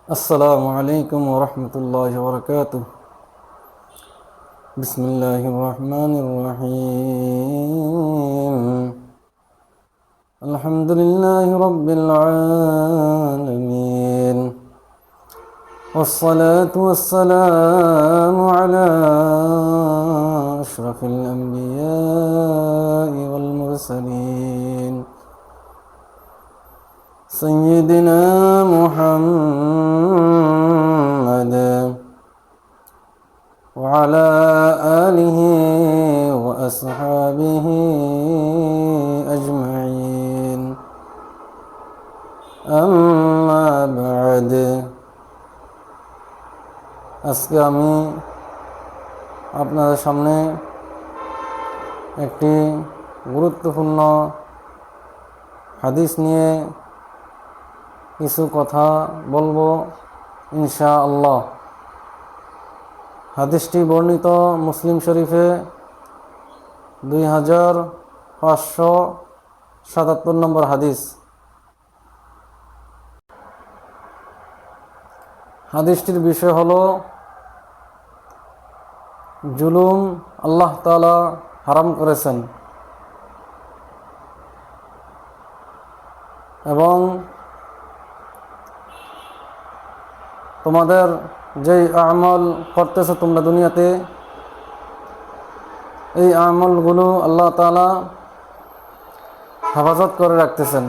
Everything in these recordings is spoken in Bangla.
السلام عليكم ورحمة الله وبركاته. بسم الله الرحمن الرحيم. الحمد لله رب العالمين، والصلاة والسلام على أشرف الأنبياء والمرسلين سيدنا محمد وعلى آله وأصحابه أجمعين. أما بعد, আজকে আমি আপনাদের সামনে একটি গুরুত্বপূর্ণ হাদিস নিয়ে কিছু কথা বলবো ইনশাআল্লাহ। হাদিসটি বর্ণিত মুসলিম শরীফে 2577 নম্বর হাদিস। হাদিসটির বিষয় হলো জুলুম আল্লাহ তাআলা হারাম করেছেন এবং তোমাদের যেই আমল করতেছো তোমরা দুনিয়াতে, এই আমলগুলো আল্লাহ তাআলা হেফাজত করে রাখতেছেন।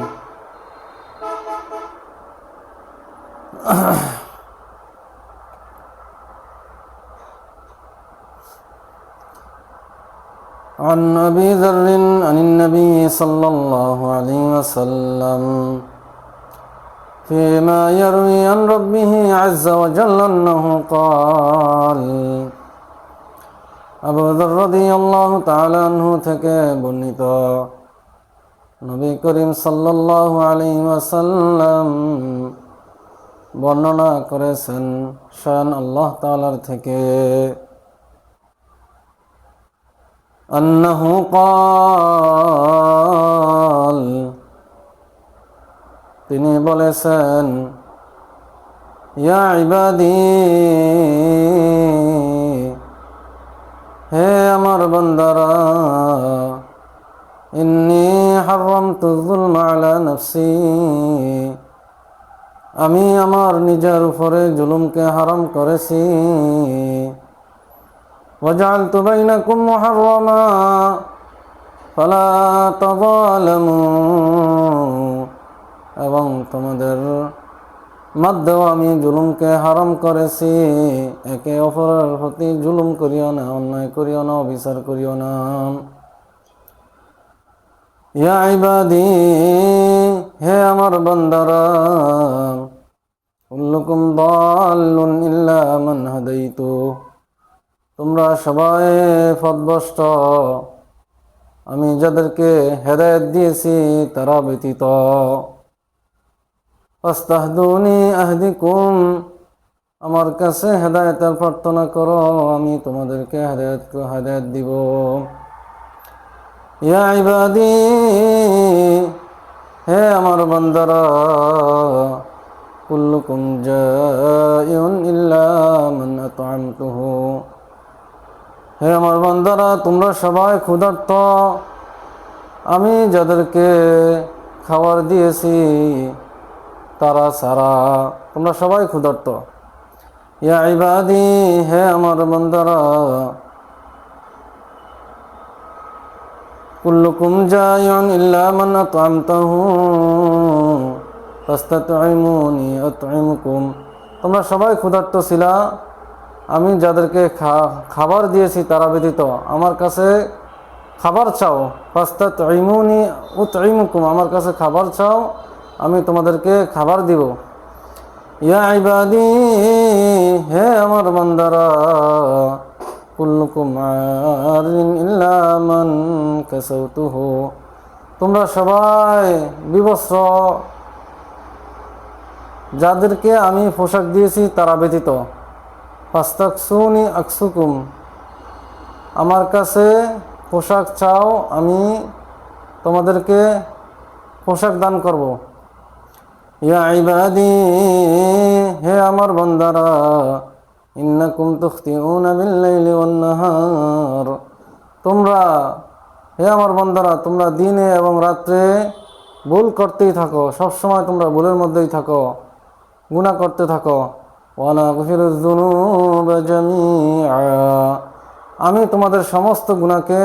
عن أبي ذر عن النبي صلى الله عليه وسلم فيما يروي عن ربه عز وجل أنه قال, আবু যর রাদিয়াল্লাহু তাআলা আনহু থেকে বর্ণিত, নবী করিম সাল্লাল্লাহু আলাইহি ওয়াসাল্লাম বর্ণনা করেছেন শান আল্লাহ তাআলার থেকে, আন্নাহু قال, তিনি বলেছেন, ইয়া ইবাদি, হে আমার বান্দারা, ইন্নী হারামতু যুলমা আলা নাফসি, আমি আমার নিজের উপরে জুলুমকে হারাম করেছি, ওয়াজআলতু বাইনাকুম মুহাররামা ফালা তাযালামু, এবং তোমাদের মধ্যেও আমি জুলুমকে হারাম করেছি, একে অপরের প্রতি জুলুম করিও না, অন্যায় করিও না, অবিচার করিও না। ইয়া ইবাদি, হে আমার বান্দারা, কুল্লুকুম দাল্লুন ইল্লা মান হাদাইতু, তোমরা সবাই পথভ্রষ্ট, আমি যাদেরকে হেদায়েত দিয়েছি তারা ব্যতীত। ফাস্তাহদুনি আহদিকুম, আমার কাছে হেদায়েতের প্রার্থনা করো, আমি তোমাদেরকে হেদায়েত দিব। ইয়া ইবাদি, হে আমার বান্দারা, কুল্লুকুম জাইউন ইল্লা মান আত'আমতুহু, হে আমার বান্দারা, তোমরা সবাই ক্ষুধার্ত, আমি যাদেরকে খাবার দিয়েছি তারা ছাড়া, তোমরা সবাই ক্ষুধার্ত। ইয়া ইবাদি, হে আমার বান্দারা, কুল্লুকুম জাইউন ইল্লা মান আত'আমতাহু ফাস্তাত'ইমুনি আত'ইমুকুম, তোমরা সবাই ক্ষুধার্ত ছিলা, আমি যাদেরকে খাবার দিয়েছি তারা ব্যতীত আমার কাছে খাবার চাও। ফাস্তাত'ইমুনি উত'ইমুকুম, আমার কাছে খাবার চাও, আমি তোমাদেরকে খাবার দিব। ইয়া ইবাদি, হে আমার বান্দারা, কুল্লুকুম আরিন ইল্লা মান কাসাউতুহু, তোমরা সবাই বিবস্ত্র, যাদেরকে আমি পোশাক দিয়েছি তারা ব্যতীত। ফাস্তাকসুনি আকসুকুম, আমার কাছে পোশাক চাও, আমি তোমাদেরকে পোশাক দান করব। ইয়া ইবাদি, হে আমার বান্দারা, ইন্নাকুম তুখতিউনা বিল-লাইলি ওয়ান-নাহার, তোমরা, হে আমার বান্দারা, তোমরা দিনে এবং রাত্রে ভুল করতেই থাকো, সবসময় তোমরা ভুলের মধ্যেই থাকো, গুনাহ করতে থাকো। ওয়ালা আগফিরুয যুনুবা জামিআ, আমি তোমাদের সমস্ত গুনাহকে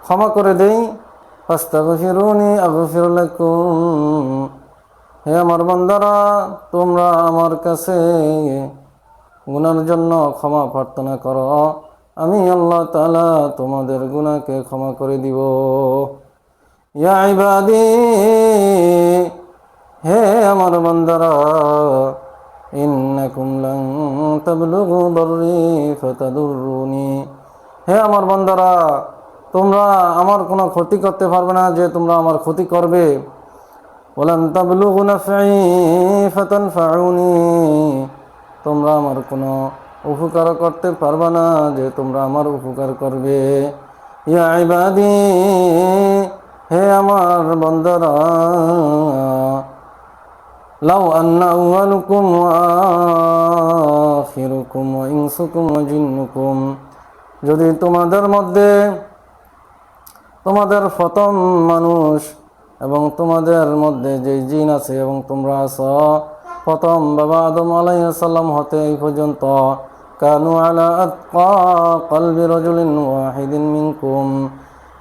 ক্ষমা করে দেই। ফাস্তাগফিরুনি আগফির লাকুম, হে আমার বান্দারা, তোমরা আমার কাছে গুনার জন্য ক্ষমা প্রার্থনা করো, আমি আল্লাহ তাআলা তোমাদের গুনাহকে ক্ষমা করে দিব। ইয়া ইবাদি, হে আমার বান্দারা, ইন্নাকুম লান তাবলুগু দাররি ফাতাদুররুনি, হে আমার বান্দারা, তোমরা আমার কোনো ক্ষতি করতে পারবে না যে তোমরা আমার ক্ষতি করবে। ওয়ালান তাবলুগু নাফঈ ফাতানফাউনি, তোমরা আমার কোনো উপকার করতে পারবে না যে তোমরা আমার উপকার করবে। ইয়া ইবাদি, হে আমার বান্দারা, লাউ আন্না আউয়ালুকুম ওয়া আখিরুকুম ওয়া ইনসুকুম ওয়া জিন্নুকুম, যদি তোমাদের মধ্যে তোমাদের প্রথম মানুষ এবং তোমাদের মধ্যে যে জিন আছে এবং তোমরা আছো, প্রথম বাবা আদম আলাইহিস সালাম হতে এই পর্যন্ত, কানু আলা আতকা কলবি রাজুলিন ওয়াহিদিন মিনকুম,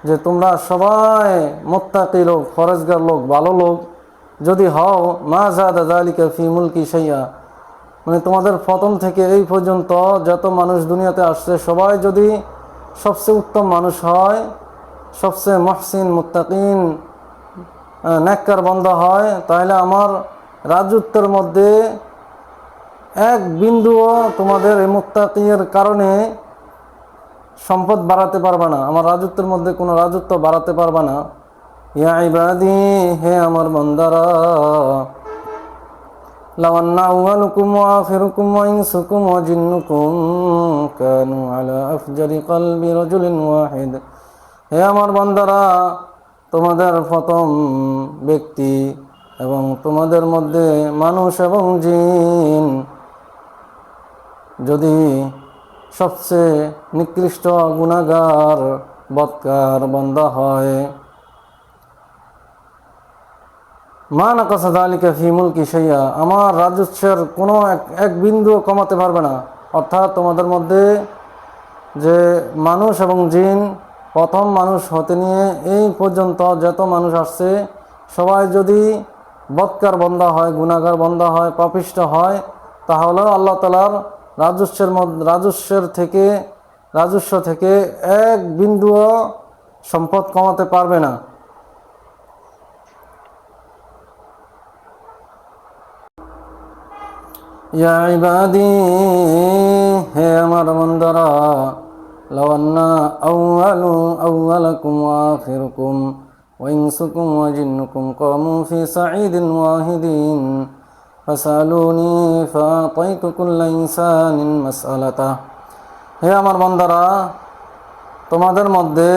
যে তোমরা সবাই মুত্তাকি লোক, ফরজগার লোক, ভালো লোক যদি হও, মা যাদা যালিকা ফি মুলকি শাইআ, মানে তোমাদের প্রথম থেকে এই পর্যন্ত যত মানুষ দুনিয়াতে আসছে সবাই যদি সবচেয়ে উত্তম মানুষ হয়, সবচেয়ে মুহসিন মুত্তাকিন নেককার বান্দা হয়, তাহলে আমার রাজত্বের মধ্যে এক বিন্দুও তোমাদের এই মুত্তাকিয়ের কারণে সম্পদ বাড়াতে পারবে না, আমার রাজত্বের মধ্যে কোনো রাজত্ব বাড়াতে পারবে না। ইয়া ইবাদি, হে আমার বান্দারা, লাউ আন্না আউয়ালুকুম ওয়া আখিরুকুম ওয়া ইনসুকুম ওয়া জিন্নুকুম কানু আলা আফজারি কলবি রাজুলিন ওয়াহিদ, হে আমার বান্দারা, তোমাদের প্রথম ব্যক্তি এবং তোমাদের মধ্যে মানুষ এবং জিন যদি সবচেয়ে নিকৃষ্ট গুনাহগার বদকার বান্দা হয়, মা নাকাসা যালিকা ফি মুলকি শাইআ, আমার রাজস্বের কোনো এক বিন্দু কমাতে পারবে না। অর্থাৎ তোমাদের মধ্যে যে মানুষ এবং জিন প্রথম মানুষ হতে নিয়ে এই পর্যন্ত যত মানুষ আসছে সবাই যদি বদকার বান্দা হয়, গুনাহগার বান্দা হয়, পাপিষ্ট হয়, তাহলে আল্লাহ তাআলার রাজস্ব থেকে এক বিন্দুও সম্পদ কমাতে পারবে না। ইয়া ইবাদি, হে আমার বান্দারা, লাউ আন্না আউয়ালাকুম ওয়া আখিরুকুম ওয়া ইনসুকুম ওয়া জিন্নুকুম কামু ফি সাঈদিন ওয়াহিদিন ফাসালুনি ফাআতাইতু কুল্লা ইনসানিন মাসআলাতাহ, হে আমার বান্দারা, তোমাদের মধ্যে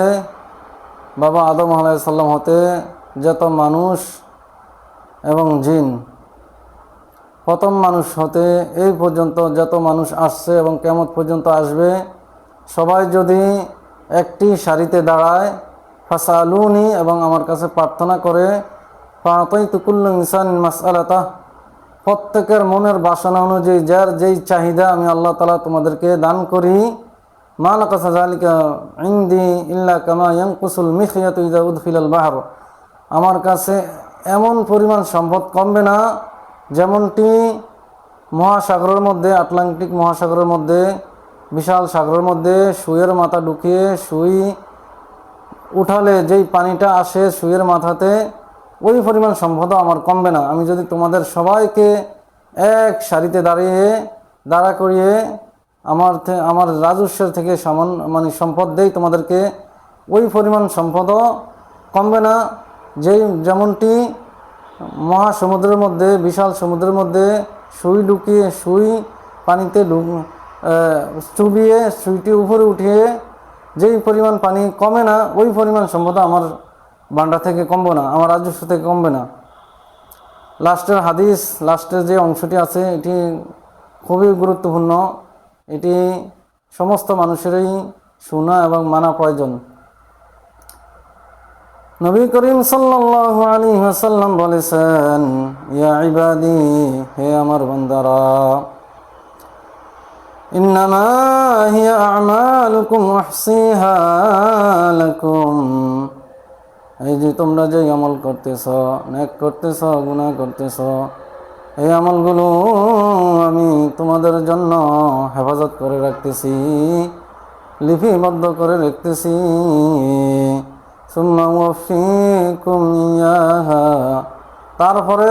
বাবা আদম আলাইহিস সালাম হতে যত মানুষ এবং জিন, প্রথম মানুষ হতে এই পর্যন্ত যত মানুষ আসছে এবং কিয়ামত পর্যন্ত আসবে, সবাই যদি একটি সারিতে দাঁড়ায়, ফাসালুনি, এবং আমার কাছে প্রার্থনা করে, ফাআতাইতু কুল্লা ইনসানিন মাসআলাতাহ, প্রত্যেকের মনের বাসনা অনুযায়ী যার যেই চাহিদা আমি আল্লাহ তাআলা তোমাদেরকে দান করি। মা নাকাসা যালিকা ইনদি ইল্লা কামা ইয়ানকুসুল মিখয়াতু ইযা উদখিলাল বাহর, আমার কাছে এমন পরিমাণ সম্পদ কমবে না যেমনটি মহাসাগরের মধ্যে, আটলান্টিক মহাসাগরের মধ্যে, বিশাল সাগরের মধ্যে সুইয়ের মাথা ঢুকিয়ে সুই উঠালে যেই পানিটা আসে সুইয়ের মাথাতে, ওই পরিমাণ সম্পদও আমার কমবে না। আমি যদি তোমাদের সবাইকে এক সারিতে দাঁড়া করিয়ে আমার রাজস্বের থেকে সম্পদ দেই তোমাদেরকে, ওই পরিমাণ সম্পদও কমবে না। যেমনটি মহাসমুদ্রের মধ্যে, বিশাল সমুদ্রের মধ্যে সুই ঢুকিয়ে সুই পানিতে চুবিয়ে সুইটি উপরে উঠিয়ে যেই পরিমাণ পানি কমে না, ওই পরিমাণ সম্পদ আমার ভান্ডার থেকে কমবে না, আমার রাজস্ব থেকে কমবে না। লাস্টের হাদিস, লাস্টের যে অংশটি আছে এটি খুবই গুরুত্বপূর্ণ। এটি সমস্ত মানুষেরই শোনা এবং মানা প্রয়োজন। নবী করিম সাল্লাল্লাহু আলাইহি ওয়াসাল্লাম বলেছেন, ইয়া ইবাদি, হে আমার বান্দারা, ইন্নামা হিয়া আমালুকুম উহসিহা লাকুম, এই যে তোমরা যে আমল করতেছ, নেক করতেছ, গুনাহ করতেছ, এই আমলগুলো আমি তোমাদের জন্য হেফাজত করে রাখতেছি, লিপিবদ্ধ করে রাখতেছি। সুম্মা ওয়াফিকুম ইয়াহা, তারপরে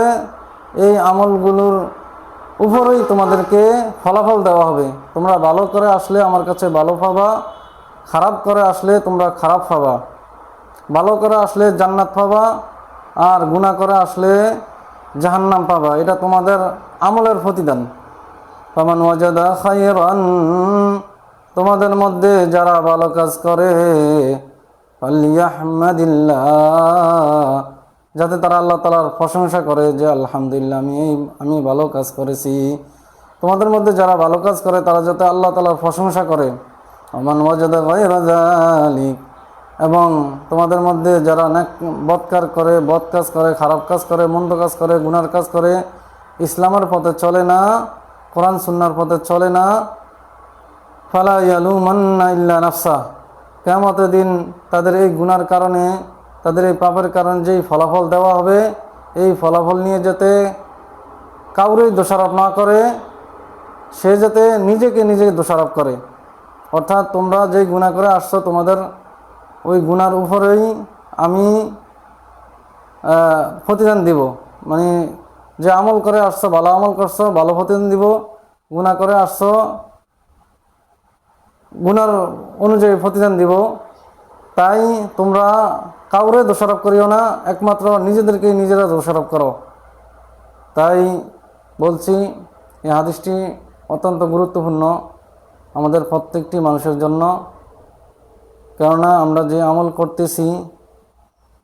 এই আমলগুলোর উপরেই তোমাদেরকে ফলাফল দেওয়া হবে। তোমরা ভালো করে আসলে আমার কাছে ভালো পাবা, খারাপ করে আসলে তোমরা খারাপ পাবা। ভালো করে আসলে জান্নাত পাবা, আর গুনাহ করে আসলে জাহান্নাম পাবা। এটা তোমাদের আমলের প্রতিদান। ফামান ওয়াজাদা খায়রান, তোমাদের মধ্যে যারা ভালো কাজ করে, ফালইয়াহমাদিল্লাহ, যাতে তারা আল্লাহ তাআলার প্রশংসা করে যে আলহামদুলিল্লাহ, আমি ভালো কাজ করেছি। তোমাদের মধ্যে যারা ভালো কাজ করে তারা যাতে আল্লাহ তাআলার প্রশংসা করে। ওমান ওয়াজাদা গায়রা যালিক, এবং তোমাদের মধ্যে যারা বদ কাজ করে, খারাপ কাজ করে, মন্দ কাজ করে, গুনার কাজ করে, ইসলামের পথে চলে না, কোরআন সুন্নাহর পথে চলে না, ফালা ইয়ালুমান্না ইল্লা নাফসা, কিয়ামতের দিন তাদের এই গুনার কারণে, তাদের এই পাপের কারণে যেই ফলাফল দেওয়া হবে, এই ফলাফল নিয়ে যাতে কাউরেই দোষারোপ না করে, সে যাতে নিজেকে নিজে দোষারোপ করে। অর্থাৎ তোমরা যেই গুনাহ করে আসছো, তোমাদের ওই গুনার উপরেই আমি প্রতিদান দিব। মানে যে আমল করে আসছো, ভালো আমল করছো, ভালো প্রতিদান দিব। গুনাহ করে আসছো, গুনার অনুযায়ী প্রতিদান দিব। তাই তোমরা কাউরে দোষারোপ করিও না, একমাত্র নিজেদেরকেই নিজেরা দোষারোপ করো। তাই বলছি, এই হাদিসটি অত্যন্ত গুরুত্বপূর্ণ আমাদের প্রত্যেকটি মানুষের জন্য। কেননা আমরা যে আমল করতেছি,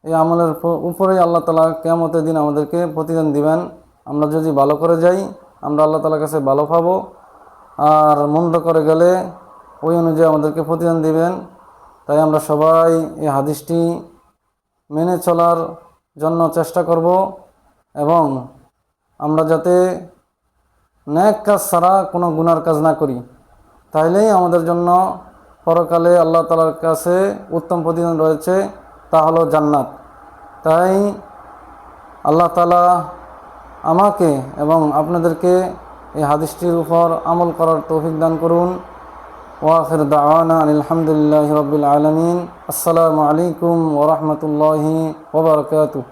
এই আমলের উপরেই আল্লাহ তাআলা কিয়ামতের দিন আমাদেরকে প্রতিদান দিবেন। আমরা যদি ভালো করে যাই, আমরা আল্লাহ তাআলার কাছে ভালো পাবো, আর মন্দ করে গেলে ওই অনুযায়ী আমাদেরকে প্রতিদান দিবেন। তাই আমরা সবাই এই হাদিসটি মেনে চলার জন্য চেষ্টা করব, এবং আমরা যাতে নেক কাজ ছাড়া কোনো গুনার কাজ না করি। তাইলেই আমাদের জন্য পরকালে আল্লাহ তাআলার কাছে উত্তম প্রতিদান রয়েছে, তা হলো জান্নাত। তাই আল্লাহ তাআলা আমাকে এবং আপনাদেরকে এই হাদিসটির উপর আমল করার তৌফিক দান করুন। ওয়া আখির দাওয়ানা আলহামদুলিল্লাহি রাব্বিল আলামিন। আসসালামু আলাইকুম ওয়া রাহমাতুল্লাহি ওয়া বারাকাতুহু।